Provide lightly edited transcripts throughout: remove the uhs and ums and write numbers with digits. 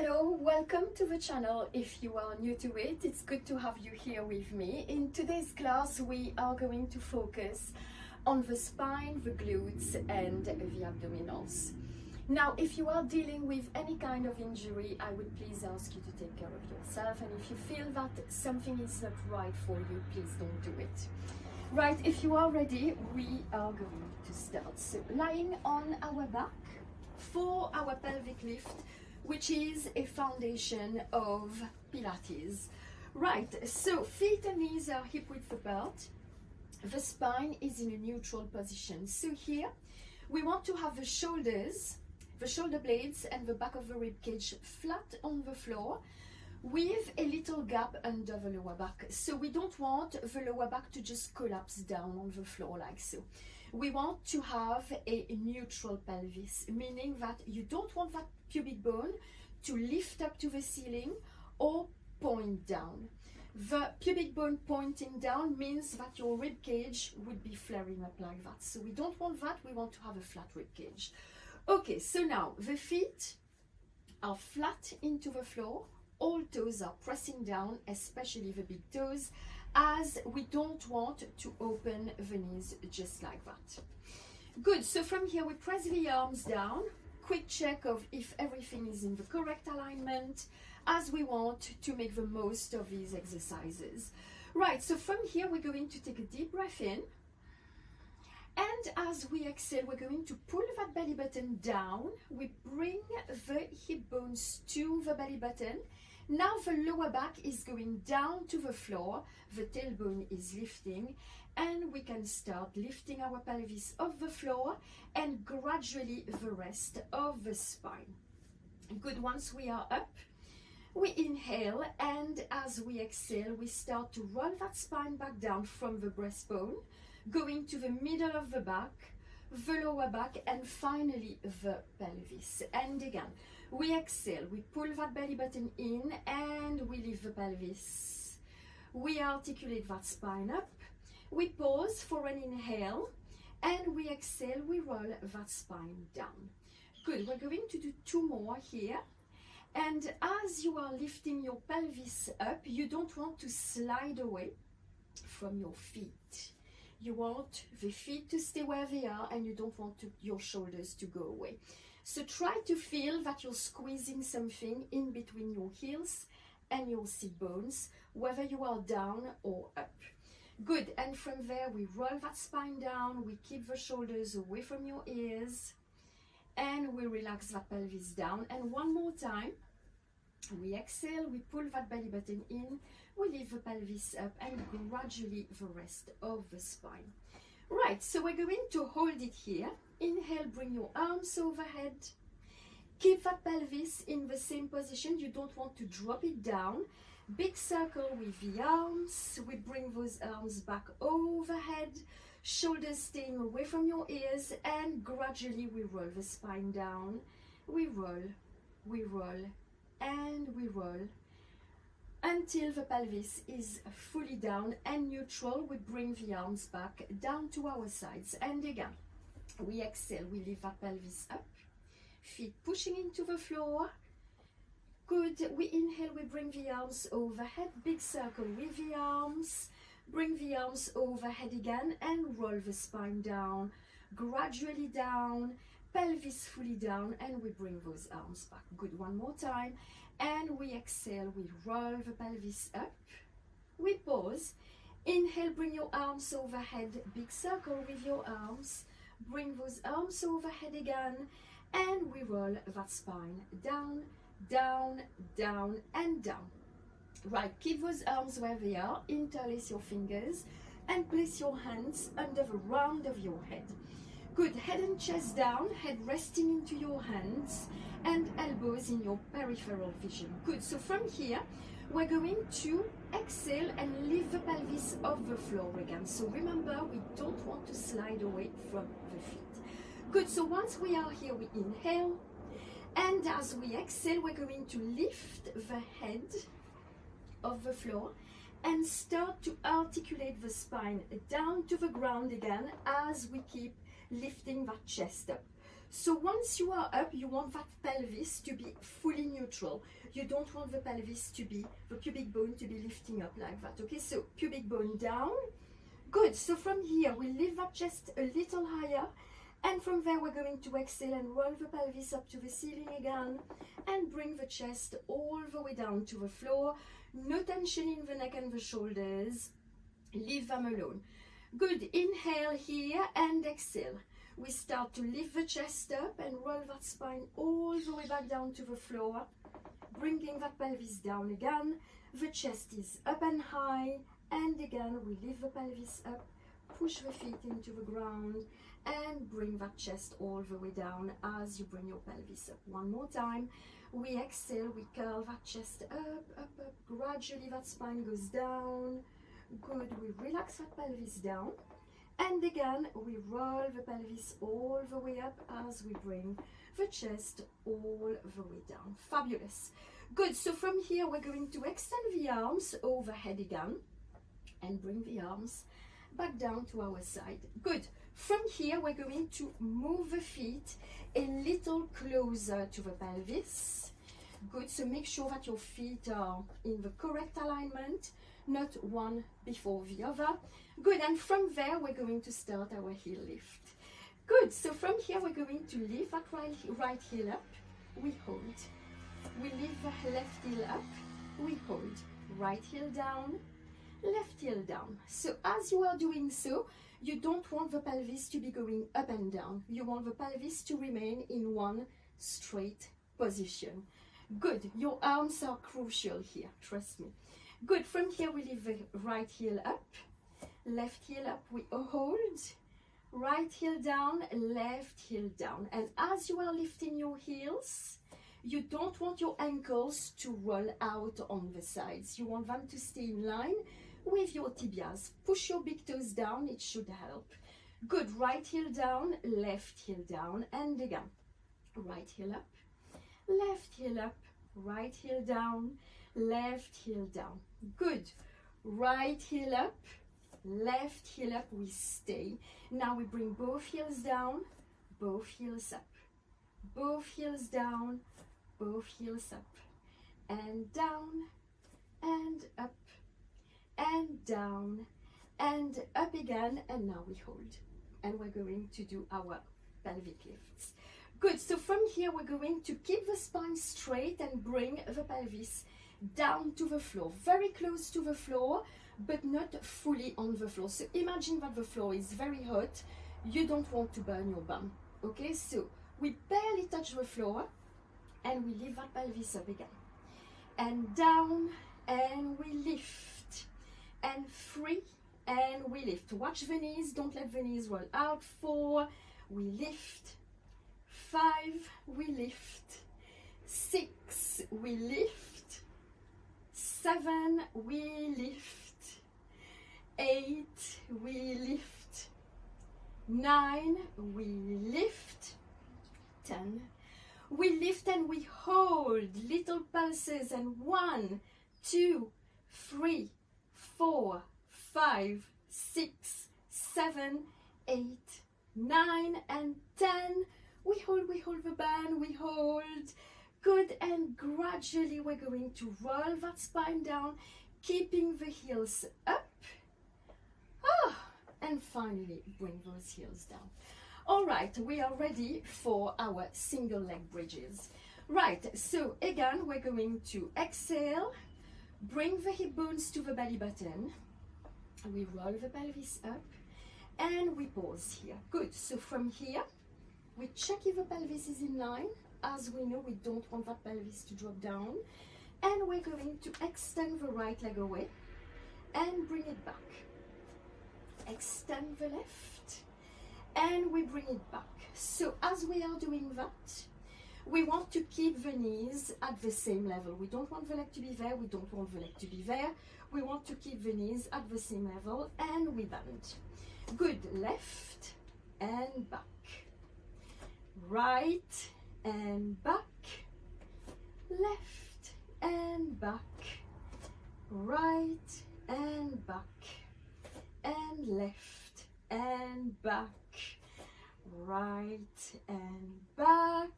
Hello, welcome to the channel. If you are new to it, it's good to have you here with me. In today's class, we are going to focus on the spine, the glutes, and the abdominals. Now, if you are dealing with any kind of injury, I would please ask you to take care of yourself. And if you feel that something is not right for you, please don't do it. Right, if you are ready, we are going to start. So, lying on our back for our pelvic lift, which is a foundation of Pilates. Right, so feet and knees are hip width apart. The spine is in a neutral position. So here, we want to have the shoulders, the shoulder blades and the back of the rib cage flat on the floor with a little gap under the lower back. So we don't want the lower back to just collapse down on the floor like so. We want to have a neutral pelvis, meaning that you don't want that pubic bone to lift up to the ceiling or point down. The pubic bone pointing down means that your rib cage would be flaring up like that. So we don't want that, we want to have a flat rib cage. Okay, so now the feet are flat into the floor. All toes are pressing down, especially the big toes, as we don't want to open the knees just like that. Good, so from here we press the arms down. Quick check of if everything is in the correct alignment, as we want to make the most of these exercises. Right, so from here we're going to take a deep breath in. And as we exhale, we're going to pull that belly button down. We bring the hip bones to the belly button. Now the lower back is going down to the floor, the tailbone is lifting, and we can start lifting our pelvis off the floor and gradually the rest of the spine. Good, once we are up, we inhale, and as we exhale, we start to roll that spine back down from the breastbone, going to the middle of the back, the lower back, and finally the pelvis. And again, we exhale, we pull that belly button in and we lift the pelvis. We articulate that spine up. We pause for an inhale and we exhale, we roll that spine down. Good, we're going to do two more here. And as you are lifting your pelvis up, you don't want to slide away from your feet. You want the feet to stay where they are and you don't want your shoulders to go away. So try to feel that you're squeezing something in between your heels and your sit bones, whether you are down or up. Good, and from there we roll that spine down, we keep the shoulders away from your ears, and we relax that pelvis down. And one more time, we exhale, we pull that belly button in, we lift the pelvis up, and gradually the rest of the spine. Right, so we're going to hold it here. Inhale, bring your arms overhead. Keep that pelvis in the same position. You don't want to drop it down. Big circle with the arms. We bring those arms back overhead. Shoulders staying away from your ears. And gradually we roll the spine down. We roll, and we roll. Until the pelvis is fully down and neutral, we bring the arms back down to our sides. And again, we exhale, we lift that pelvis up, feet pushing into the floor. Good, we inhale, we bring the arms overhead, big circle with the arms, bring the arms overhead again and roll the spine down, gradually down, pelvis fully down, and we bring those arms back. Good, one more time. And we exhale, we roll the pelvis up, we pause, inhale, bring your arms overhead, big circle with your arms, bring those arms overhead again, and we roll that spine down, down, down, and down. Right, keep those arms where they are, interlace your fingers, and place your hands under the round of your head. Good, head and chest down, head resting into your hands, and elbows in your peripheral vision. Good, so from here, we're going to exhale and lift the pelvis off the floor again. So remember, we don't want to slide away from the feet. Good, so once we are here, we inhale, and as we exhale, we're going to lift the head off the floor and start to articulate the spine down to the ground again as we keep lifting that chest up. So once you are up, you want that pelvis to be fully neutral. You don't want the pelvis to be, the pubic bone to be lifting up like that. Okay, so pubic bone down. Good. So from here, we lift that chest a little higher. And from there, we're going to exhale and roll the pelvis up to the ceiling again. And bring the chest all the way down to the floor. No tension in the neck and the shoulders. Leave them alone. Good. Inhale here and exhale. We start to lift the chest up and roll that spine all the way back down to the floor. Bringing that pelvis down again. The chest is up and high. And again, we lift the pelvis up. Push the feet into the ground. And bring that chest all the way down as you bring your pelvis up. One more time. We exhale. We curl that chest up, up, up. Gradually that spine goes down. Good. We relax that pelvis down. And again, we roll the pelvis all the way up as we bring the chest all the way down. Fabulous. Good. So from here, we're going to extend the arms overhead again and bring the arms back down to our side. Good. From here, we're going to move the feet a little closer to the pelvis. Good. So make sure that your feet are in the correct alignment, not one before the other. Good. And from there, we're going to start our heel lift. Good. So from here, we're going to lift that right heel up. We hold. We lift the left heel up. We hold. Right heel down. Left heel down. So as you are doing so, you don't want the pelvis to be going up and down. You want the pelvis to remain in one straight position. Good. Your arms are crucial here. Trust me. Good. From here, we lift the right heel up. Left heel up, we hold. Right heel down, left heel down. And as you are lifting your heels, you don't want your ankles to roll out on the sides. You want them to stay in line with your tibias. Push your big toes down, it should help. Good. Right heel down, left heel down. And again, right heel up, left heel up, right heel down, left heel down. Good. Right heel up, left heel up, we stay. Now we bring both heels down, both heels up, both heels down, both heels up, and down, and up, and down, and up again, and now we hold. And we're going to do our pelvic lifts. Good. So from here, we're going to keep the spine straight and bring the pelvis down to the floor, very close to the floor, but not fully on the floor. So imagine that the floor is very hot. You don't want to burn your bum. Okay, so we barely touch the floor and we lift that pelvis up again. And down, and we lift. And 3, and we lift. Watch the knees, don't let the knees roll out. 4, we lift. 5, we lift. 6, we lift. 7, we lift. 8, we lift. 9, we lift. 10, we lift and we hold. Little pulses, and 1, 2, 3, 4, 5, 6, 7, 8, 9, and 10. We hold the band, we hold. Good. And gradually we're going to roll that spine down, keeping the heels up. And finally bring those heels down. All right, we are ready for our single leg bridges. Right, so again, we're going to exhale, bring the hip bones to the belly button. We roll the pelvis up and we pause here. Good. So from here, we check if the pelvis is in line. As we know, we don't want that pelvis to drop down. And we're going to extend the right leg away and bring it back. Extend the left and we bring it back. So as we are doing that, we want to keep the knees at the same level. We don't want the leg to be there, we don't want the leg to be there. We want to keep the knees at the same level and we bend. Good. Left and back. Right and back. Left and back. Right and back. And left and back. right and back,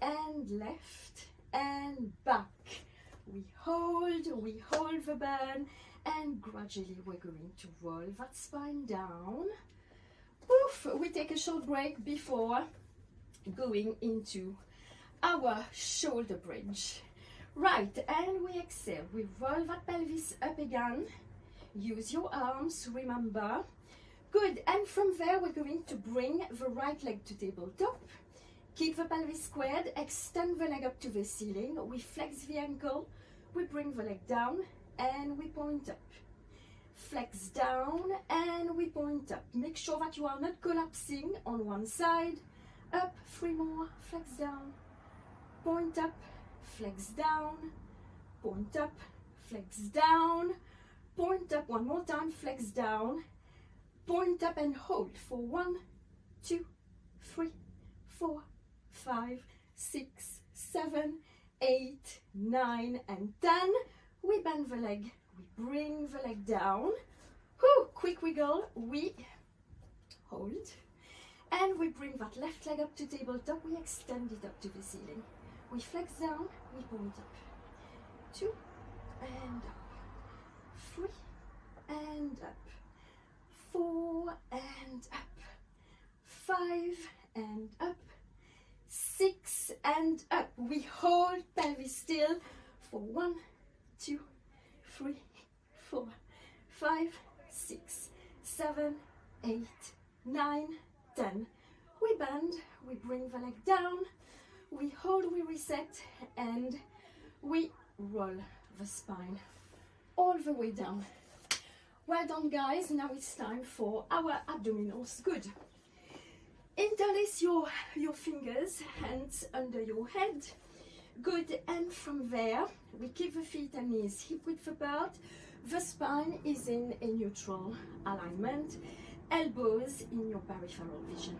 and left and back. We hold the burn, and gradually we're going to roll that spine down. Poof, we take a short break before going into our shoulder bridge. Right, and we exhale. We roll that pelvis up again. Use your arms, remember. Good, and from there we're going to bring the right leg to tabletop. Keep the pelvis squared, extend the leg up to the ceiling. We flex the ankle, we bring the leg down, and we point up. Flex down, and we point up. Make sure that you are not collapsing on one side. Up, 3 more, flex down, point up, flex down, point up, flex down, point up, 1 more time, flex down, point up, and hold for 1, 2, 3, 4, 5, 6, 7, 8, 9, and 10. We bend the leg, we bring the leg down. Whew, quick wiggle, we hold, and we bring that left leg up to tabletop. We extend it up to the ceiling. We flex down, we point up. 2 and up, 3 and up, 4 and up, 5 and up, 6 and up. We hold pelvis still for 1, 2, 3, 4, 5, 6, 7, 8, 9, 10. We bend, we bring the leg down, we hold, we reset, and we roll the spine all the way down. Well done, guys. Now it's time for our abdominals. Good. Interlace your fingers, hands under your head. Good, and from there we keep the feet and knees hip width apart. The spine is in a neutral alignment, elbows in your peripheral vision.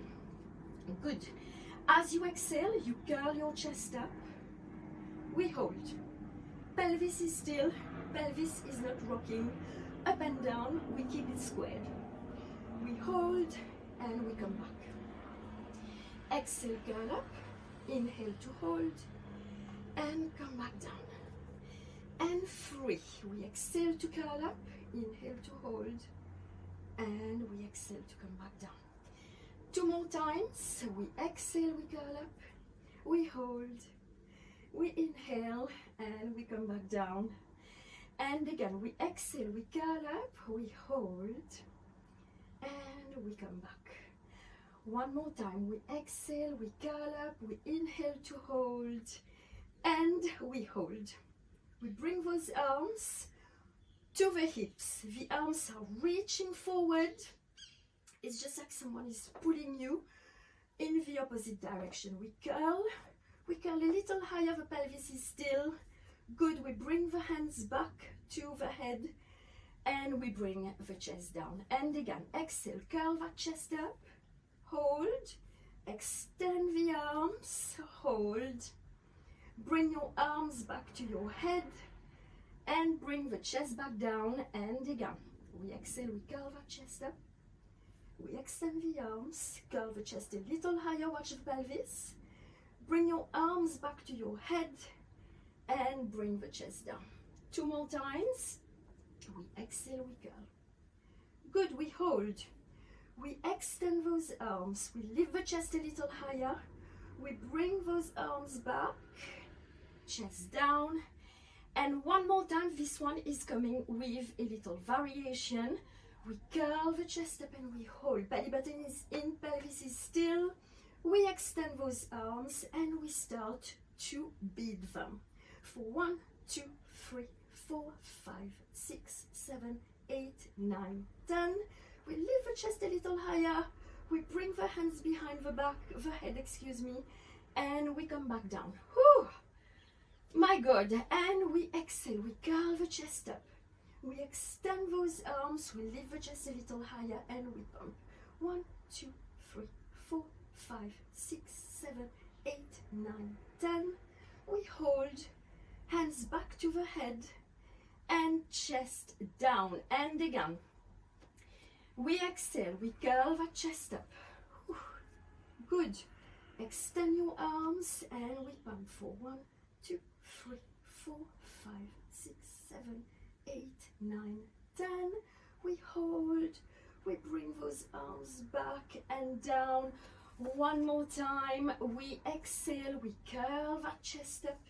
Good. As you exhale, you curl your chest up. We hold. Pelvis is still, pelvis is not rocking up and down. We keep it squared. We hold and we come back. Exhale, curl up. Inhale to hold and come back down. And 3. We exhale to curl up, inhale to hold, and we exhale to come back down. 2 more times. We exhale, we curl up, we hold, we inhale, and we come back down. And again, we exhale, we curl up, we hold, and we come back. 1 more time. We exhale, we curl up, we inhale to hold, and we hold. We bring those arms to the hips. The arms are reaching forward. It's just like someone is pulling you in the opposite direction. We curl a little higher. The pelvis is still. Good. We bring the hands back to the head, and we bring the chest down. And again, exhale, curl that chest up, hold, extend the arms, hold. Bring your arms back to your head and bring the chest back down. And again, we exhale, we curl the chest up, we extend the arms, curl the chest a little higher, watch the pelvis. Bring your arms back to your head and bring the chest down. 2 more times. We exhale, we curl. Good, we hold. We extend those arms, we lift the chest a little higher, we bring those arms back, chest down, and 1 more time. This one is coming with a little variation. We curl the chest up and we hold. Belly button is in, pelvis is still. We extend those arms and we start to beat them for 1, 2, 3, 4, 5, 6, 7, 8, 9, 10. We lift the chest a little higher. We bring the hands behind the back, the head, excuse me, and we come back down. Whew. My God. And we exhale, we curl the chest up. We extend those arms, we lift the chest a little higher, and we pump. 1, 2, 3, 4, 5, 6, 7, 8, 9, 10. We hold, hands back to the head, and chest down. And again, we exhale, we curl the chest up. Whew. Good. Extend your arms and we pump for 1, 2, 3, 4, 5, 6, 7, 8, 9, 10. We hold. We bring those arms back and down. One more time. We exhale. We curl that chest up.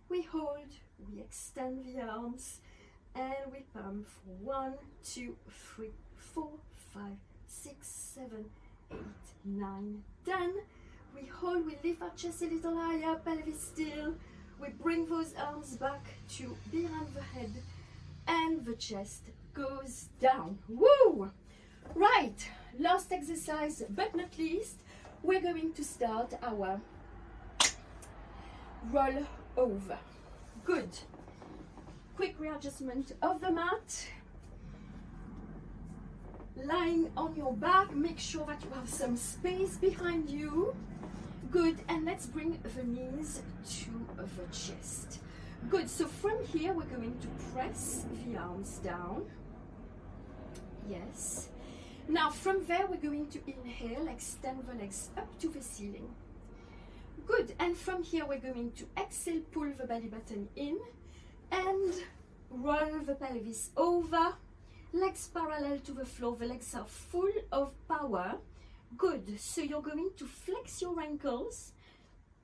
We hold. We extend the arms. And we pump for 1, 2, 3, 4, 5, 6, 7, 8, 9, 10. We hold, we lift our chest a little higher, pelvis still. We bring those arms back to behind the head and the chest goes down. Woo! Right, last exercise but not least, we're going to start our roll over. Good. Quick readjustment of the mat. Lying on your back, make sure that you have some space behind you. Good, and let's bring the knees to the chest. Good, so from here we're going to press the arms down. Yes. Now from there we're going to inhale, extend the legs up to the ceiling. Good, and from here we're going to exhale, pull the belly button in and roll the pelvis over. Legs parallel to the floor, the legs are full of power. Good, so you're going to flex your ankles,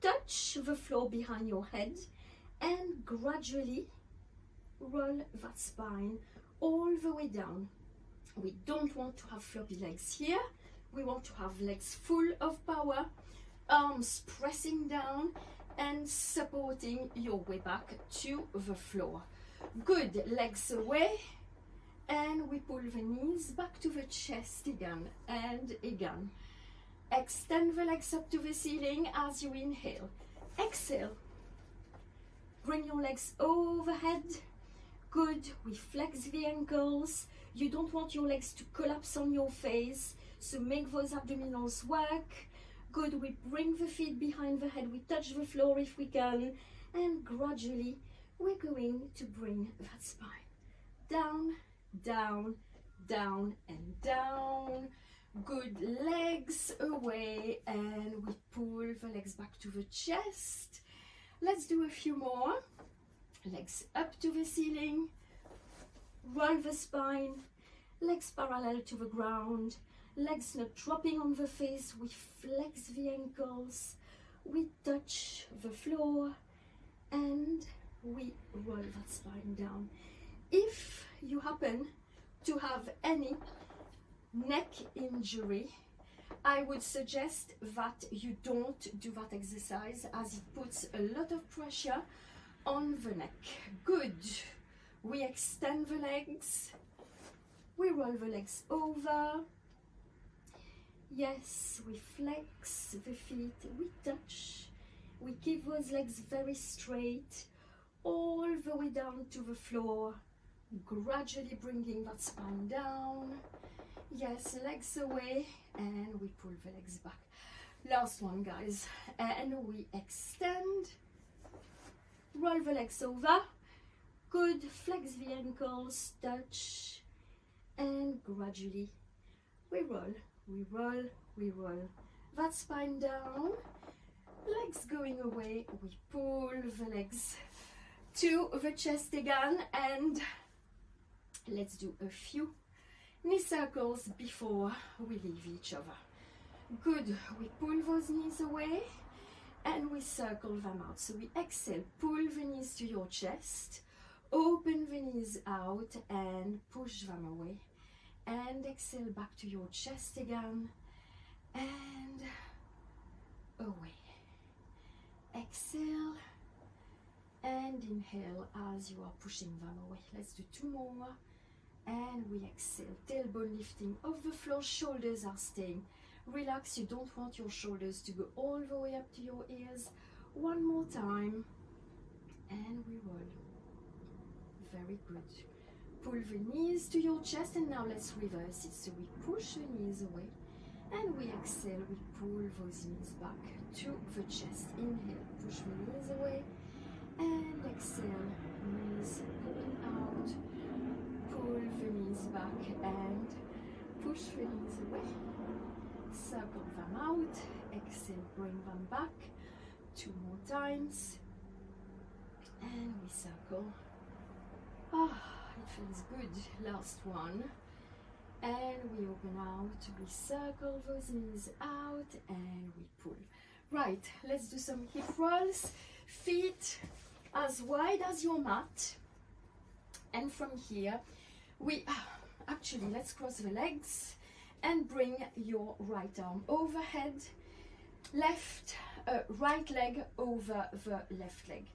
touch the floor behind your head and gradually roll that spine all the way down. We don't want to have floppy legs here. We want to have legs full of power, arms pressing down and supporting your way back to the floor. Good, legs away. And we pull the knees back to the chest again and again. Extend the legs up to the ceiling as you inhale. Exhale. Bring your legs overhead. Good. We flex the ankles. You don't want your legs to collapse on your face, so make those abdominals work. Good. We bring the feet behind the head. We touch the floor if we can. And gradually, we're going to bring that spine down, down, down and down. Good, legs away and we pull the legs back to the chest. Let's do a few more. Legs up to the ceiling, roll the spine, legs parallel to the ground, legs not dropping on the face. We flex the ankles, we touch the floor and we roll that spine down. If you happen to have any neck injury, I would suggest that you don't do that exercise as it puts a lot of pressure on the neck. Good. We extend the legs. We roll the legs over. Yes, we flex the feet. We touch. We keep those legs very straight all the way down to the floor. Gradually bringing that spine down. Yes, legs away and we pull the legs back. Last one, guys, and we extend, roll the legs over. Good, flex the ankles, touch and gradually we roll, we roll, we roll that spine down. Legs going away, we pull the legs to the chest again and let's do a few knee circles before we leave each other. Good, we pull those knees away and we circle them out. So we exhale, pull the knees to your chest, open the knees out and push them away. And exhale back to your chest again and away. Exhale and inhale as you are pushing them away. Let's do two more. And we exhale, tailbone lifting off the floor, shoulders are staying. Relax, you don't want your shoulders to go all the way up to your ears. One more time. And we roll. Very good. Pull the knees to your chest and now let's reverse it. So we push the knees away and we exhale, we pull those knees back to the chest. Inhale, push the knees away and exhale, knees going out. Pull the knees back and push the knees away. Circle them out exhale, bring them back. 2 more times. And we circle. It feels good. Last one. And we open out. We circle those knees out and we pull. Right, let's do some hip rolls. Feet as wide as your mat. And from here, we actually, let's cross the legs and bring your right arm overhead. Right leg over the left leg.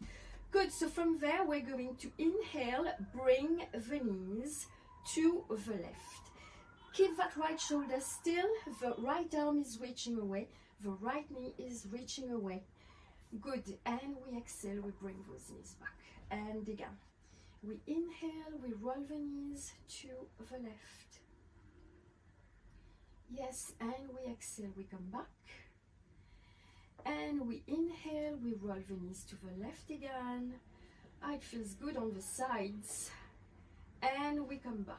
Good, so from there we're going to inhale, bring the knees to the left. Keep that right shoulder still, the right arm is reaching away, the right knee is reaching away. Good, and we exhale, we bring those knees back. And again, we inhale, we roll the knees to the left. Yes, and we exhale, we come back. And we inhale, we roll the knees to the left again. It feels good on the sides. And we come back.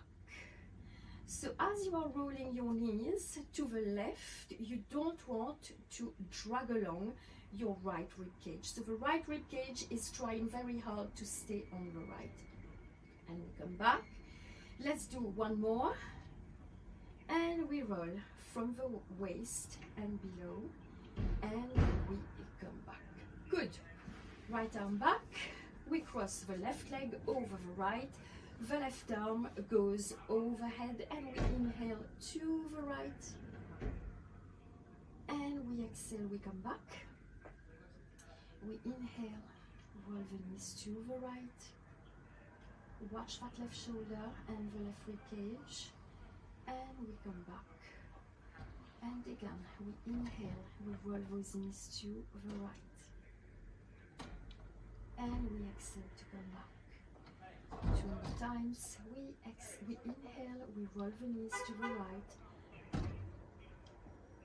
So as you are rolling your knees to the left, you don't want to drag along your right rib cage. So the right rib cage is trying very hard to stay on the right. And we come back. Let's do one more. And we roll from the waist and below. And we come back. Good. Right arm back. We cross the left leg over the right. The left arm goes overhead and we inhale to the right. And we exhale, we come back. We inhale, roll the knees to the right. Watch that left shoulder and the left rib cage. And we come back. And again, we inhale, we roll those knees to the right. And we exhale to come back. 2 more times. We inhale, we roll the knees to the right.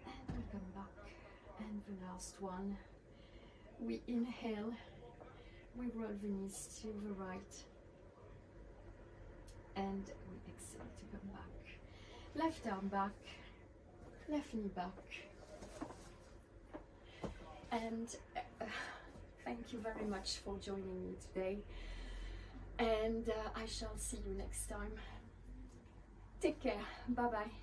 And we come back. And the last one. We inhale, we roll the knees to the right. And we exhale to come back. Left arm back. Left knee back. And thank you very much for joining me today. And I shall see you next time. Take care. Bye bye.